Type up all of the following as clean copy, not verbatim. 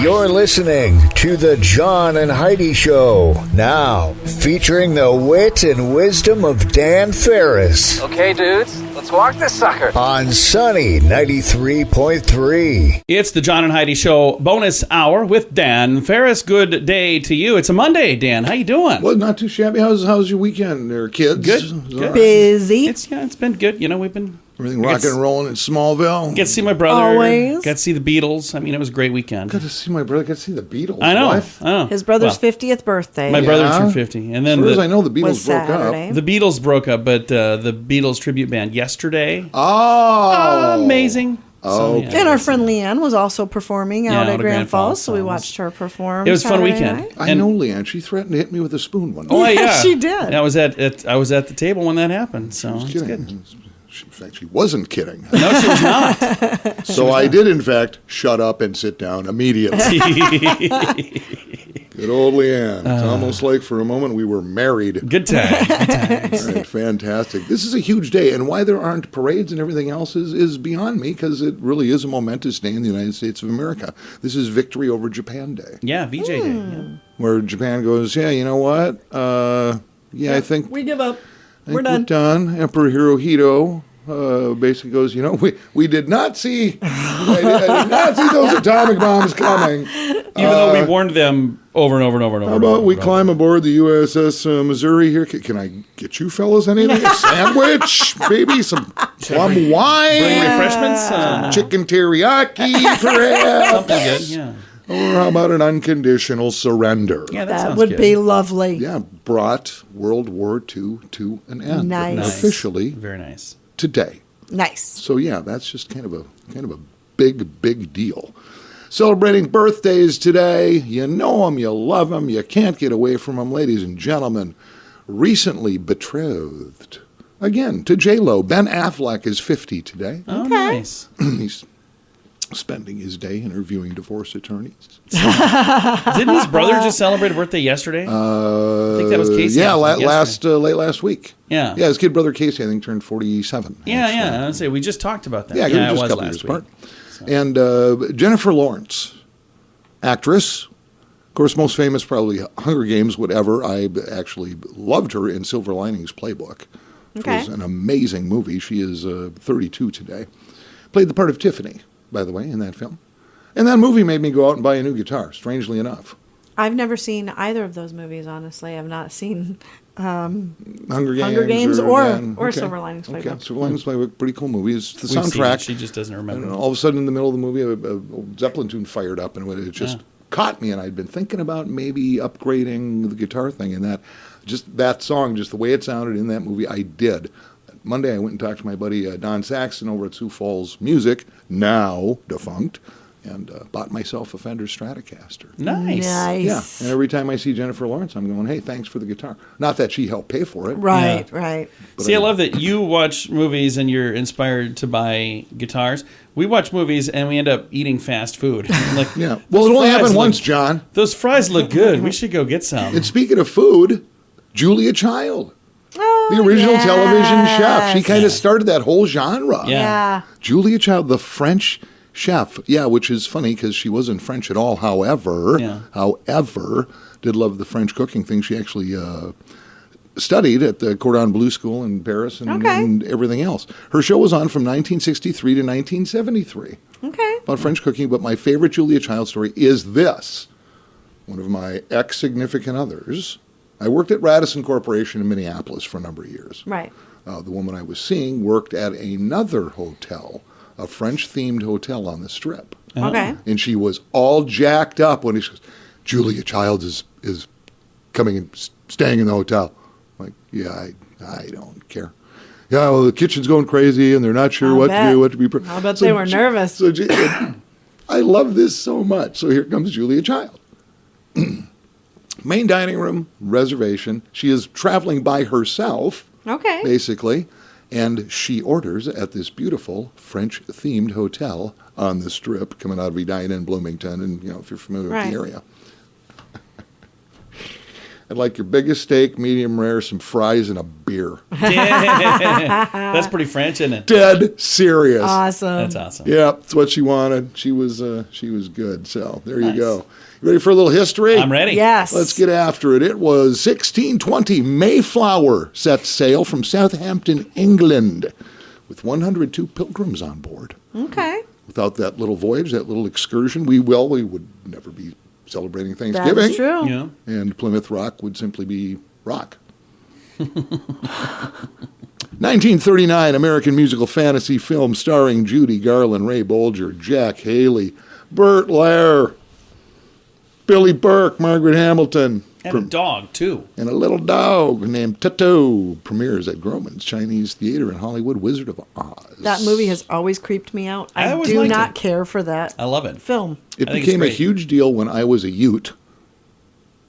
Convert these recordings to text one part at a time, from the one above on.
You're listening to the John and Heidi Show. Now, featuring the wit and wisdom of Dan Ferris. Okay, dudes, let's walk this sucker. On Sunny 93.3. It's the John and Heidi Show bonus hour with Dan Ferris. Good day to you. It's a Monday, Dan. How you doing? Well, not too shabby. How's your weekend there, kids? Good. Right? Busy. It's been good. You know, we've been... Everything rocking and rolling in Smallville. Get to see my brother. Always. Got to see the Beatles. I mean, it was a great weekend. Got to see my brother. Got to see the Beatles. I know. What? I know. His brother's 50th birthday. My brother turned 50. And then as far as I know, the Beatles was broke Saturday. up. The Beatles broke up, but the Beatles tribute band Yesterday. Oh. Amazing. Oh. So, yeah. And our friend Leanne was also performing out Yeah, at Grand Falls, so we watched her perform. It was a fun Saturday weekend. night. I know Leanne. She threatened to hit me with a spoon one day. Oh, yeah. She did. I was at the table when that happened, so it's Kidding. good. In fact, she wasn't kidding. No, she was not. So I did, in fact, shut up and sit down immediately. Good old Leanne. It's almost like for a moment we were married. Good time. Good times. All right, fantastic. This is a huge day, and why there aren't parades and everything else is beyond me, because it really is a momentous day in the United States of America. This is Victory over Japan Day, Yeah, VJ Day. Yeah. where Japan goes, yeah, you know what? I think We give up. we're done. Emperor Hirohito basically goes, you know, we did not see, I did not see those atomic bombs coming. Even though we warned them over and over and over and over. How about we climb aboard the USS Missouri here? Can I get you fellas anything? A sandwich? Maybe some plum wine? Bring refreshments? Chicken teriyaki, perhaps? Something good, yeah. Or how about an unconditional surrender? Yeah, That sounds would good. be lovely. Yeah, brought World War II to an end. Nice. Officially Very nice. today. Nice. So yeah, that's just kind of a big deal. Celebrating birthdays today. You know them, you love them, you can't get away from them, ladies and gentlemen. Recently betrothed again to J-Lo. Ben Affleck is 50 today. Oh, nice. He's spending his day interviewing divorce attorneys. Didn't his brother just celebrate a birthday yesterday? I think that was Casey. Yeah, Affleck late last week. Yeah. Yeah, his kid brother Casey, I think, turned 47. Yeah, actually. yeah. I would say we just talked about that. Yeah, it just was a couple last years week. apart. And Jennifer Lawrence, actress. Of course, most famous, probably Hunger Games, whatever. I actually loved her in Silver Linings Playbook. Okay. It was an amazing movie. She is 32 today. Played the part of Tiffany, by the way, in that film. And that movie made me go out and buy a new guitar, strangely enough. I've never seen either of those movies, honestly. I've not seen Hunger Hunger Games or Silver Linings Okay, Playbook. Silver Linings Playbook, pretty cool movie. It's the We've seen it. soundtrack. She just doesn't remember. And all of a sudden, in the middle of the movie, a Zeppelin tune fired up, and it just caught me. And I'd been thinking about maybe upgrading the guitar thing, and that song, just the way it sounded in that movie, I did. Monday, I went and talked to my buddy Don Saxon over at Sioux Falls Music, now defunct, and bought myself a Fender Stratocaster. Nice. Nice. Yeah, and every time I see Jennifer Lawrence, I'm going, hey, thanks for the guitar. Not that she helped pay for it. Right, right. See, I love that you watch movies and you're inspired to buy guitars. We watch movies and we end up eating fast food. Like, Yeah. Well, it only happened once, John. Those fries look good. We should go get some. And speaking of food, Julia Child. Oh, The original yes. television chef. She kind of started that whole genre. Yeah. Julia Child, the French chef. Yeah, which is funny because she wasn't French at all. However, did love the French cooking thing. She actually studied at the Cordon Bleu School in Paris and everything else. Her show was on from 1963 to 1973 Okay. about French cooking. But my favorite Julia Child story is this. One of my ex-significant others. I worked at Radisson Corporation in Minneapolis for a number of years. Right. The woman I was seeing worked at another hotel, a French-themed hotel on the Strip. Okay. And she was all jacked up when she goes, Julia Childs is coming and staying in the hotel. I'm like, yeah, I don't care. Yeah, well, the kitchen's going crazy, and they're not sure what to do, what to be. I'll bet they were nervous. I love this so much. So here comes Julia Child. Main dining room, reservation. She is traveling by herself, Okay. basically, and she orders at this beautiful French-themed hotel on the Strip, coming out of Edina and Bloomington, and if you're familiar with the area. I'd like your biggest steak, medium rare, some fries, and a beer. That's pretty French, isn't it? Dead serious. Awesome. That's awesome. Yeah, that's what she wanted. She was good. So there Nice. you go. You ready for a little history? I'm ready. Yes. Let's get after it. It was 1620. Mayflower set sail from Southampton, England, with 102 pilgrims on board. Okay. Without that little voyage, that little excursion, we would never be celebrating Thanksgiving. That's true. Yeah. And Plymouth Rock would simply be rock. 1939, American musical fantasy film starring Judy Garland, Ray Bolger, Jack Haley, Burt Lahr, Billy Burke, Margaret Hamilton. And a dog, too. And a little dog named Toto premieres at Grauman's Chinese Theater in Hollywood, Wizard of Oz. That movie has always creeped me out. I I always do liked not it. care for that I love it. film. It I think it's became a great. huge deal when I was a Ute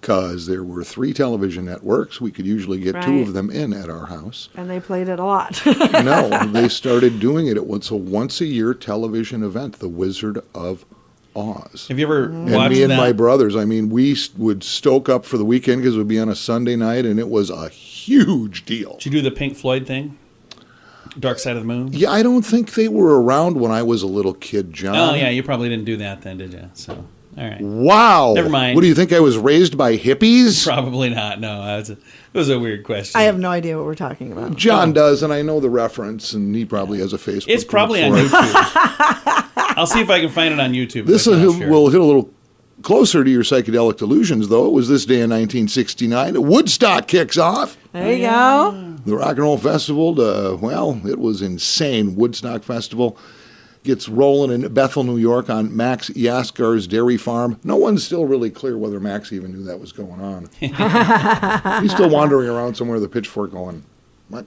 because there were 3 television networks. We could usually get 2 Right. of them in at our house. And they played it a lot. No, they started doing it. It was a once-a-year television event, The Wizard of Oz. Have you ever And watched me and that? my brothers, we would stoke up for the weekend because it would be on a Sunday night, and it was a huge deal. Did you do the Pink Floyd thing? Dark Side of the Moon? Yeah, I don't think they were around when I was a little kid, John. Oh, yeah, you probably didn't do that then, did you? So, all right. Wow. Never mind. What do you think? I was raised by hippies? Probably not. No, it was a weird question. I have no idea what we're talking about. John does, and I know the reference, and he probably has a Facebook. It's probably on group for it. YouTube. I'll see if I can find it on YouTube. This If I can, I'll share will it. hit a little closer to your psychedelic delusions, though. It was this day in 1969. Woodstock kicks off. There you go. The Rock and Roll Festival, it was insane. Woodstock Festival gets rolling in Bethel, New York on Max Yasgar's dairy farm. No one's still really clear whether Max even knew that was going on. He's still wandering around somewhere with a pitchfork going, what?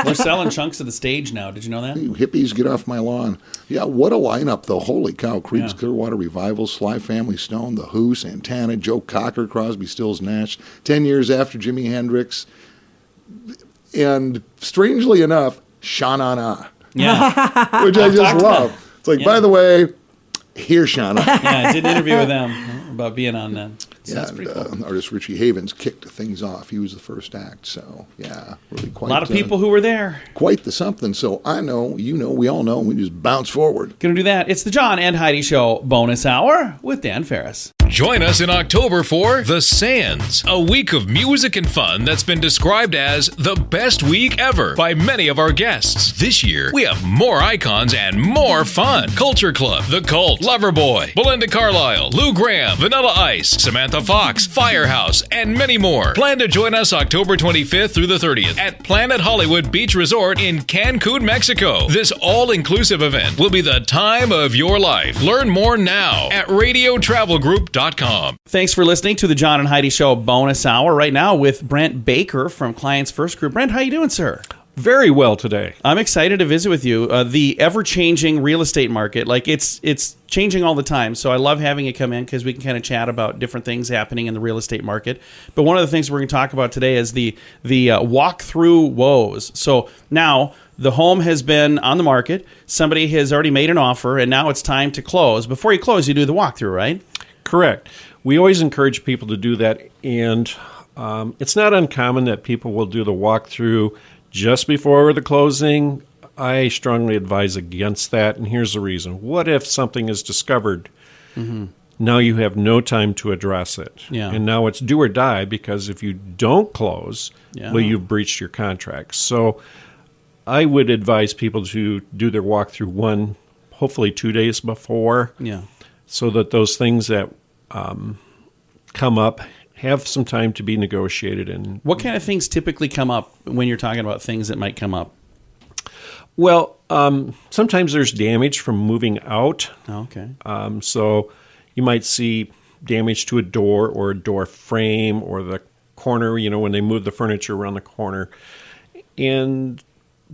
They're selling chunks of the stage now. Did you know that? You hippies, get off my lawn. Yeah, what a lineup, though. Holy cow. Creedence Yeah. Clearwater Revival, Sly Family Stone, The Who, Santana, Joe Cocker, Crosby, Stills, Nash. 10 years after Jimi Hendrix. And strangely enough, Sha-Na-Na, Yeah. which I just love. It's like, Yeah. by the way, here's Sha-Na. Yeah, I did an interview with them about being on that. So that's pretty cool. Artist Richie Havens kicked things off. He was the first act. So, yeah, really A quite lot of people who were there. quite the something. So I know, you know, we all know. We just bounce forward. Gonna do that. It's the John and Heidi Show bonus hour with Dan Ferris. Join us in October for The Sands, a week of music and fun that's been described as the best week ever by many of our guests. This year, we have more icons and more fun. Culture Club, The Cult, Loverboy, Belinda Carlisle, Lou Graham, Vanilla Ice, Samantha Fox, Firehouse, and many more. Plan to join us October 25th through the 30th at Planet Hollywood Beach Resort in Cancun, Mexico. This all-inclusive event will be the time of your life. Learn more now at radiotravelgroup.com. Thanks for listening to the John and Heidi Show bonus hour right now with Brent Baker from Clients First Group. Brent, how you doing, sir? Very well today. I'm excited to visit with you. The ever-changing real estate market, like it's changing all the time. So I love having you come in because we can kind of chat about different things happening in the real estate market. But one of the things we're going to talk about today is the walk-through woes. So now the home has been on the market. Somebody has already made an offer, and now it's time to close. Before you close, you do the walkthrough, right? Correct. We always encourage people to do that, and it's not uncommon that people will do the walkthrough just before the closing. I strongly advise against that, and here's the reason. What if something is discovered? Mm-hmm. Now you have no time to address it. Yeah. And now it's do or die, because if you don't close, Yeah. well, you've breached your contract. So I would advise people to do their walkthrough hopefully 2 days before. Yeah. So that those things that come up have some time to be negotiated. And What kind of things typically come up when you're talking about things that might come up? well, sometimes there's damage from moving out. Oh, okay. So you might see damage to a door or a door frame or the corner, when they move the furniture around the corner. And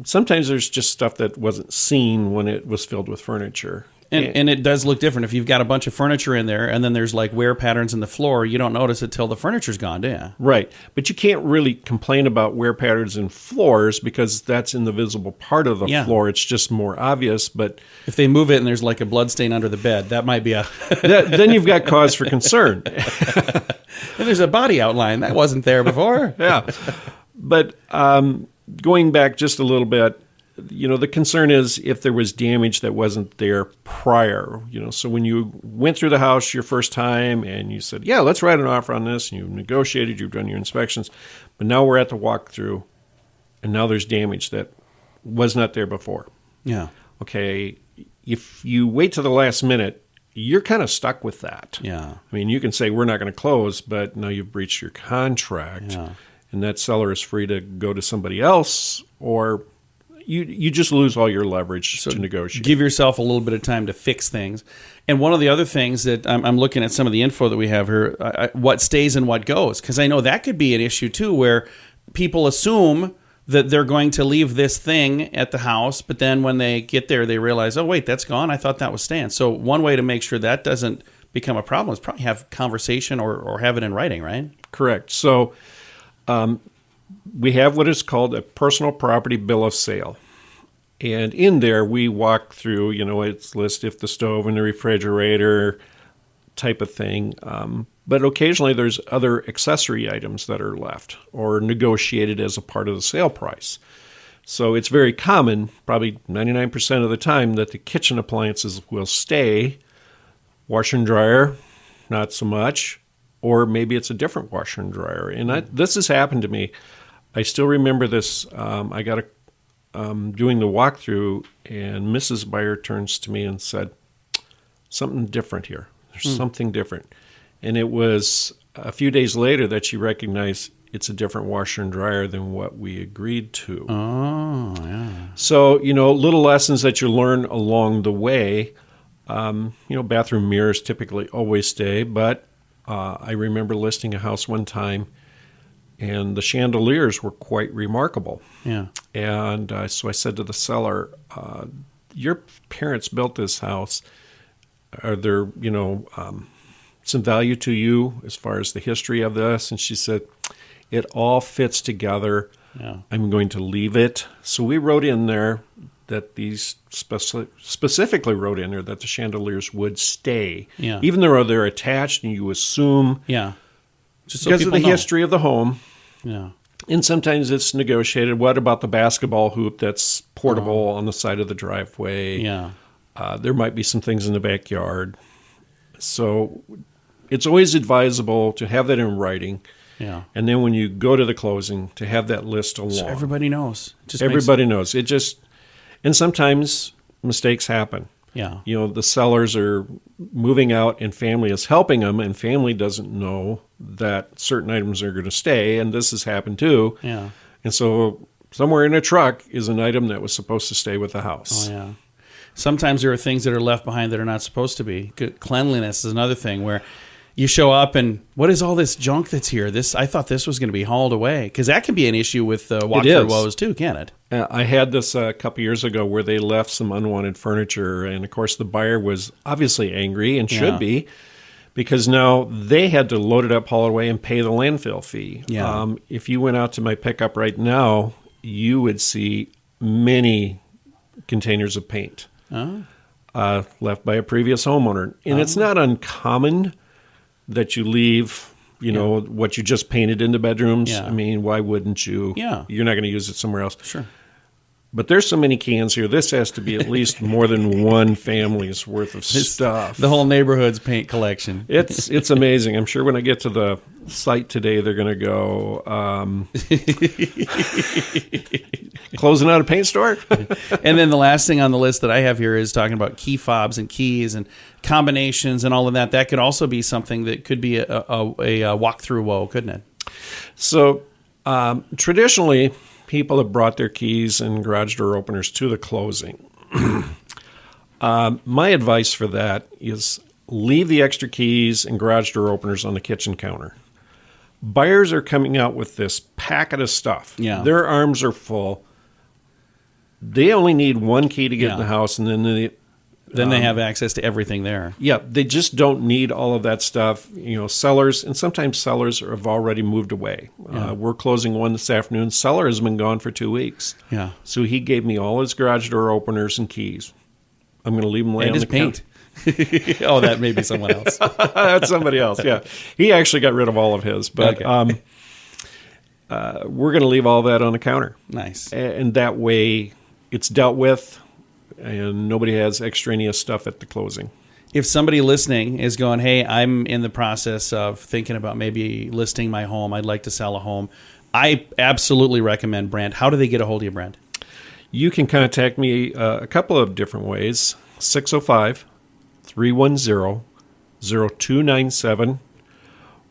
sometimes there's just stuff that wasn't seen when it was filled with furniture. And it does look different. If you've got a bunch of furniture in there and then there's like wear patterns in the floor, you don't notice it till the furniture's gone, do you? Right. But you can't really complain about wear patterns in floors because that's in the visible part of the Yeah. floor. It's just more obvious. But If they move it and there's like a blood stain under the bed, that might be a... then you've got cause for concern. And there's a body outline that wasn't there before. Yeah. But going back just a little bit, the concern is if there was damage that wasn't there prior. So when you went through the house your first time and you said, yeah, let's write an offer on this, and you've negotiated, you've done your inspections, but now we're at the walkthrough, and now there's damage that was not there before. Yeah. Okay, if you wait to the last minute, you're kind of stuck with that. Yeah. I mean, you can say, we're not going to close, but now you've breached your contract, and that seller is free to go to somebody else, or you just lose all your leverage to negotiate. Give yourself a little bit of time to fix things. And one of the other things that I'm looking at some of the info that we have here, what stays and what goes, because I know that could be an issue too, where people assume that they're going to leave this thing at the house, but then when they get there, they realize, oh, wait, that's gone. I thought that was staying. So one way to make sure that doesn't become a problem is probably have conversation or have it in writing, right? Correct. So we have what is called a personal property bill of sale. And in there, we walk through, it's list if the stove and the refrigerator type of thing. But occasionally there's other accessory items that are left or negotiated as a part of the sale price. So it's very common, probably 99% of the time, that the kitchen appliances will stay. Washer and dryer, not so much. Or maybe it's a different washer and dryer. And this has happened to me. I still remember this. I got doing the walkthrough, and Mrs. Buyer turns to me and said, something different here. There's something different. And it was a few days later that she recognized it's a different washer and dryer than what we agreed to. Oh, yeah. So, little lessons that you learn along the way. Bathroom mirrors typically always stay, but I remember listing a house one time, and the chandeliers were quite remarkable. Yeah. And so I said to the seller, your parents built this house. Are there, some value to you as far as the history of this? And she said, it all fits together. Yeah. I'm going to leave it. So we wrote in there that these specifically wrote in there that the chandeliers would stay. Yeah. Even though they're attached and you assume. Yeah. Just so because of the people know. history of the home. Yeah. And sometimes it's negotiated. What about the basketball hoop that's portable on the side of the driveway? Yeah. There might be some things in the backyard. So it's always advisable to have that in writing. Yeah. And then when you go to the closing, to have that list along. So everybody knows. Everybody knows. And sometimes mistakes happen. Yeah. The sellers are moving out and family is helping them, and family doesn't know that certain items are going to stay, and this has happened too. Yeah. And so somewhere in a truck is an item that was supposed to stay with the house. Oh, yeah. Sometimes there are things that are left behind that are not supposed to be. Cleanliness is another thing where you show up and what is all this junk that's here? I thought this was going to be hauled away, because that can be an issue with walkthrough woes too, can't it? I had this a couple years ago where they left some unwanted furniture, and of course the buyer was obviously angry and should be, because now they had to load it up, haul it away, and pay the landfill fee. Yeah. If you went out to my pickup right now, you would see many containers of paint left by a previous homeowner. And it's not uncommon that you leave, what you just painted in the bedrooms. Yeah. I mean, why wouldn't you? Yeah. You're not going to use it somewhere else. Sure. But there's so many cans here. This has to be at least more than one family's worth of stuff. The whole neighborhood's paint collection. It's amazing. I'm sure when I get to the site today, they're going to go, closing out a paint store? And then the last thing on the list that I have here is talking about key fobs and keys and combinations and all of that. That could also be something that could be a walkthrough woe, couldn't it? So traditionally, people have brought their keys and garage door openers to the closing. My advice for that is leave the extra keys and garage door openers on the kitchen counter. Buyers are coming out with this packet of stuff. Yeah. Their arms are full. They only need one key to get in the house, and then they have access to everything there. Yeah, they just don't need all of that stuff. Sellers, and sometimes sellers have already moved away. Yeah. We're closing one this afternoon. Seller has been gone for 2 weeks. Yeah. So he gave me all his garage door openers and keys. I'm going to leave them laying And on his the paint. Oh, that may be someone else. That's somebody else, yeah. He actually got rid of all of his. But Okay. We're going to leave all that on the counter. Nice. And that way it's dealt with and nobody has extraneous stuff at the closing. If somebody listening is going, hey, I'm in the process of thinking about maybe listing my home, I'd like to sell a home, I absolutely recommend Brent. How do they get a hold of you, Brent? You can contact me a couple of different ways. 605-310-0297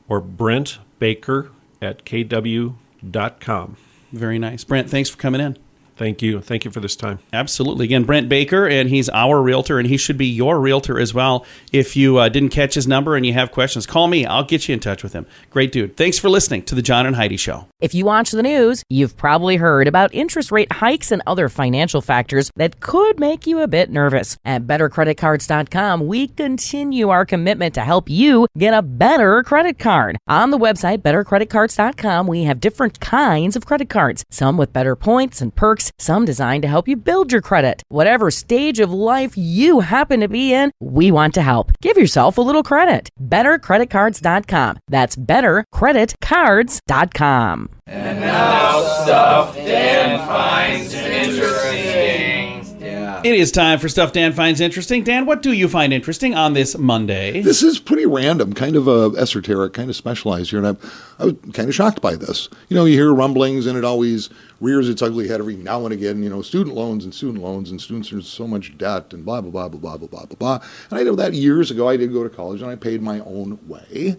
or Brent Baker at kw.com. Very nice. Brent, thanks for coming in. Thank you. Thank you for this time. Absolutely. Again, Brent Baker, and he's our realtor, and he should be your realtor as well. If you didn't catch his number and you have questions, call me. I'll get you in touch with him. Great dude. Thanks for listening to The John and Heidi Show. If you watch the news, you've probably heard about interest rate hikes and other financial factors that could make you a bit nervous. At BetterCreditCards.com, we continue our commitment to help you get a better credit card. On the website, BetterCreditCards.com, we have different kinds of credit cards, some with better points and perks, some designed to help you build your credit. Whatever stage of life you happen to be in, we want to help. Give yourself a little credit. BetterCreditCards.com. That's BetterCreditCards.com. And now stuff Dan finds interesting. Yeah. It is time for Stuff Dan Finds Interesting. Dan, what do you find interesting on this Monday? This is pretty random, kind of esoteric, kind of specialized here, and I was kind of shocked by this. You hear rumblings, and it always rears its ugly head every now and again. Student loans, and students are so much debt, and blah, blah, blah, blah, blah, blah, blah, blah. And I know that years ago I did go to college, and I paid my own way.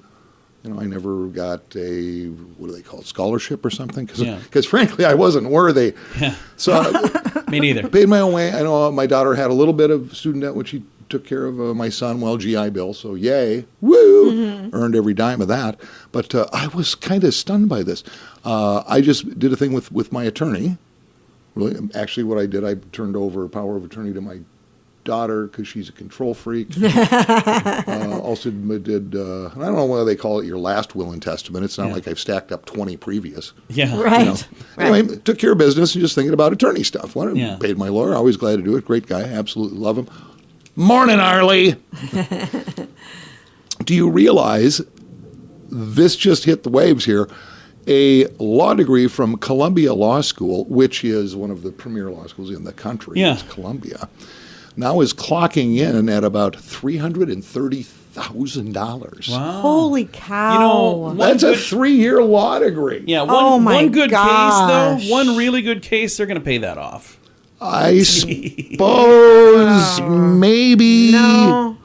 I never got a, what do they call it, scholarship or something? Because frankly, I wasn't worthy. Yeah. So Me neither. Paid my own way. I know my daughter had a little bit of student debt, which she took care of my son, GI Bill, so yay, woo, earned every dime of that. But I was kind of stunned by this. I just did a thing with my attorney. Really, actually what I did, I turned over power of attorney to my daughter because she's a control freak. Also did, I don't know whether they call it your last will and testament. It's not like I've stacked up 20 previous. Yeah. Right. Anyway, took care of business and just thinking about attorney stuff. Paid my lawyer. Always glad to do it. Great guy. Absolutely love him. Morning, Arlie. Do you realize this just hit the waves here? A law degree from Columbia Law School, which is one of the premier law schools in the country. Yeah. It's Columbia. Now is clocking in at about $330,000. Wow. Holy cow. That's a 3-year law degree. Yeah, Oh my one good gosh. case, though, one really good case, they're going to pay that off. I suppose maybe. No.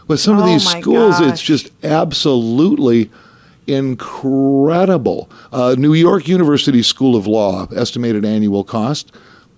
With some of Oh these my schools, gosh. it's just absolutely incredible. New York University School of Law, estimated annual cost,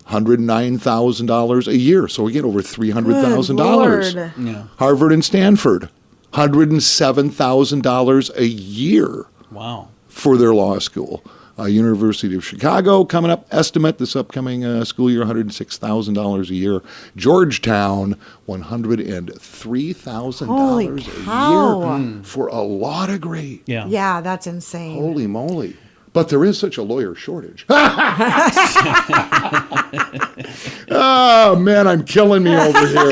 $109,000 a year. So again, over $300,000. Lord. Yeah. Harvard and Stanford, $107,000 a year Wow. for their law school. University of Chicago coming up, estimate this upcoming school year, $106,000 a year. Georgetown, $103,000 Holy a cow. year for a law degree. Yeah. Yeah, that's insane. Holy moly. But there is such a lawyer shortage. Oh, man, I'm killing me over here.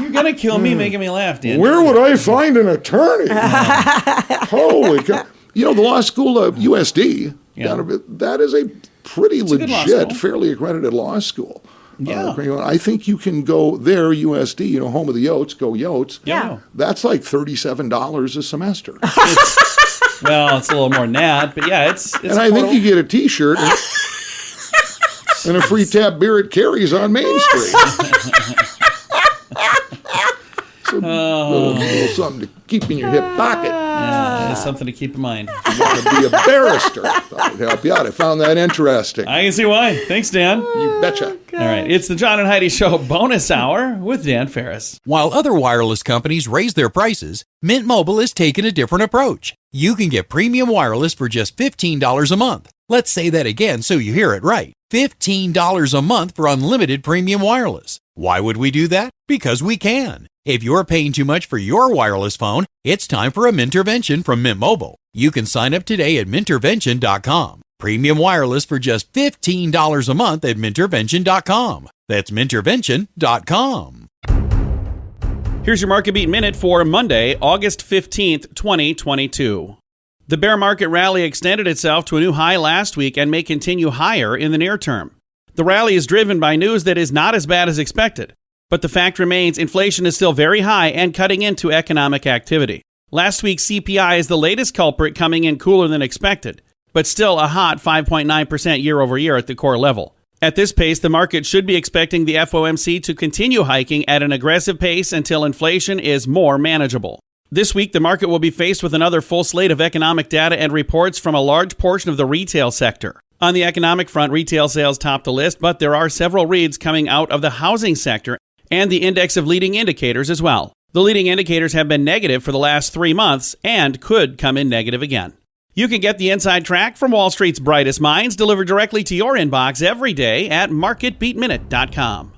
You're going to kill me making me laugh, Dan. Where would I find an attorney? Holy cow. The law school of USD, that is a pretty good law legit, school. fairly accredited law school. Yeah. I think you can go there, USD, home of the Yotes, go Yotes. Yeah. That's like $37 a semester. Well, it's a little more than that, but yeah, it's And I think you get a T-shirt and a free tap beer at Carrie's on Main Street. So, little something to keep in your hip pocket. Yeah, it's something to keep in mind. You want to be a barrister. Thought I'd help you out. I found that interesting. I can see why. Thanks, Dan. You betcha. All right, it's the John and Heidi Show bonus hour with Dan Ferris. While other wireless companies raise their prices, Mint Mobile has taken a different approach. You can get premium wireless for just $15 a month. Let's say that again so you hear it right. $15 a month for unlimited premium wireless. Why would we do that? Because we can. If you're paying too much for your wireless phone, it's time for a Mintervention from Mint Mobile. You can sign up today at Mintervention.com. Premium wireless for just $15 a month at Mintervention.com. That's Mintervention.com. Here's your Market Beat Minute for Monday, August 15th, 2022. The bear market rally extended itself to a new high last week and may continue higher in the near term. The rally is driven by news that is not as bad as expected, but the fact remains inflation is still very high and cutting into economic activity. Last week's CPI is the latest culprit, coming in cooler than expected, but still a hot 5.9% year over year at the core level. At this pace, the market should be expecting the FOMC to continue hiking at an aggressive pace until inflation is more manageable. This week, the market will be faced with another full slate of economic data and reports from a large portion of the retail sector. On the economic front, retail sales top the list, but there are several reads coming out of the housing sector and the index of leading indicators as well. The leading indicators have been negative for the last 3 months and could come in negative again. You can get the inside track from Wall Street's brightest minds delivered directly to your inbox every day at marketbeatminute.com.